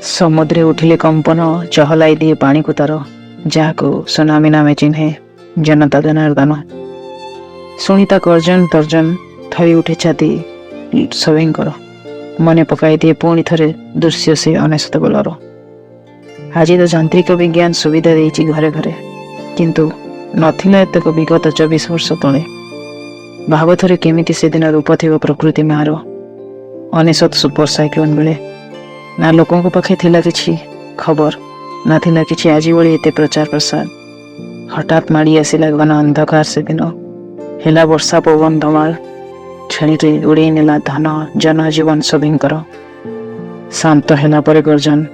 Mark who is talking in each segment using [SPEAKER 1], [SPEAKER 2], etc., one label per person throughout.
[SPEAKER 1] समुद्रे उठिले कंपन चहलाई दिए पानी को तार जहाको सुनामी नामे चिन्हे जनता जनार्दन। शुणिता गर्जन तर्जन थरी उठे छाती सभींकर मने पकाई दिए पुणी थरे दृश्य से अनेशत बेलर। आज तो जांत्रिक विज्ञान सुविधा देइछि घरे घरे, किंतु नथिला एतक विगत 24 वर्ष तले। भाव थरे केमिति से दिन रूप थी प्रकृति मार अनेशत सुपर साइक्लोन बेले ना लोकों को पाखे थिला किछि खबर ना थिला किछि आज बड़ी एते प्रचार प्रसार। हठात माड़ी आसिला घन अंधकार से दिन हेला वर्षा पवन धमाल छेली उड़े नेला धन जनजीवन सभींकर। शांत हेला परे गर्जन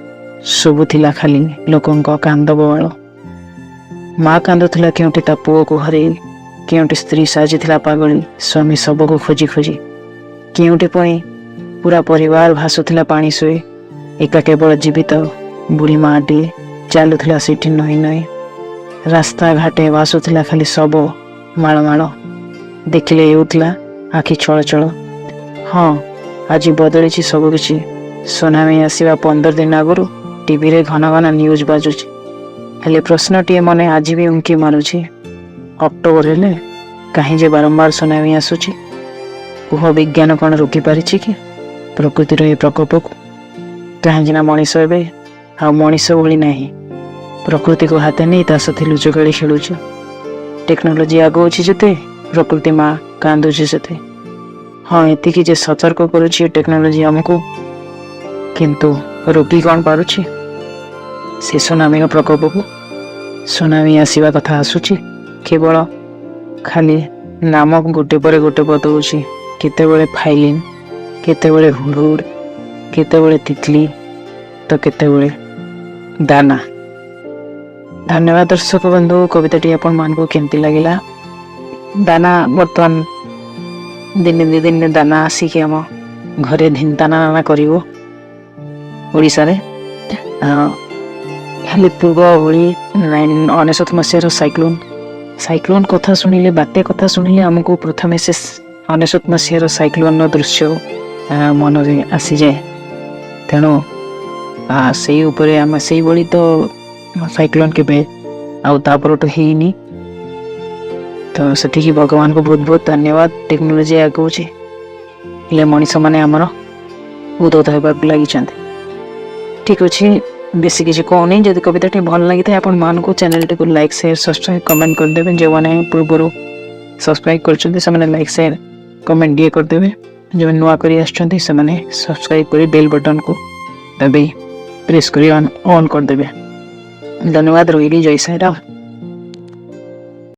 [SPEAKER 1] शुभुथिला खाली लोकों कांद बवाल। माँ कांदुथिला केउटी ता पुओ को हरई, केउटी स्त्री साजिथिला पागली स्वामी शव को खोजी खोजी, केउटी पुणी पूरा परिवार भासुथिला पानी सोई। एका केवल जीवित बुढ़ी माटी चलुथिला सीठी नई नई। रास्ता घाटे भासुथिला खाली शव माଳ माଳ। देखिले हेउथिला आखि छळ छळ। हाँ, आज बदली सब किछि। सुनामी आसिबा 15 दिन आगु टीवी रे घन घन न्यूज बाजुछि, हेले प्रश्नटीए मने आज भी उंकी मारुछि। अक्टोबर हेले कहीं जे बारंबार सुनामी आसुछि? कुह विज्ञान कौन रोकी पारिछि कि प्रकृतिर ए प्रकोप को? कहीं मनीष एवं आ मनीष भली नहीं, प्रकृति को हाथ नहीं ता साथी लुचकाड़ी खेलुछ। टेक्नोलोजी आगुची जिते प्रकृति माँ कांदुची से। हाँ, एतिकी जे सतर्क करुछि टेक्नोलोजी आमको, किंतु रोकी कौन पारुछि से सुनामी प्रकोप को? सुनामी आसवा कथा आसुछि केवल खाली नाम गोटे पर गोटे बदलुछि। केतेबेले फाइलिन, केतेबेले हुडहुड, केतेबेले तितली तो केतेबेले दाना। धन्यवाद दर्शक बंधु, कविताटी आपण मानकु केमती लागिला? दाना बर्तमान दिन दी दिन दाना आसिक आम घरे धिनताना नाना करिवो ओडिसा रे। खाली पूर्व भली 19 मसीहार साइक्लोन कथा शुणिले, बात्या कथा शुणिले आमको प्रथमे से 19 मसीहार साइक्लोन दृश्य मन में आसी जाए। तेणु से उपरे आम से भली तो साइक्लोन के आउपर तो हैनी, तो सेठी भगवान को बहुत बहुत धन्यवाद। टेक्नोलोजी आगुचे हेले मनीष मैंने आमर उदत होगा लगी। ठीक अच्छे, बेसी किसी कहनी। जब कविताटी भल लगी था आपण मान को चैनल टी को लाइक शेयर सब्सक्राइब कमेंट करदेवे। जो मैंने पूर्व सब्सक्राइब कर लाइक शेयर कमेंट दिए करदेवे। जो नुआ करी आछंती से माने सब्सक्राइब करी बेल बटन को दबे प्रेस करी ऑन करदेवे। धन्यवाद। रोहिली जय साई राम।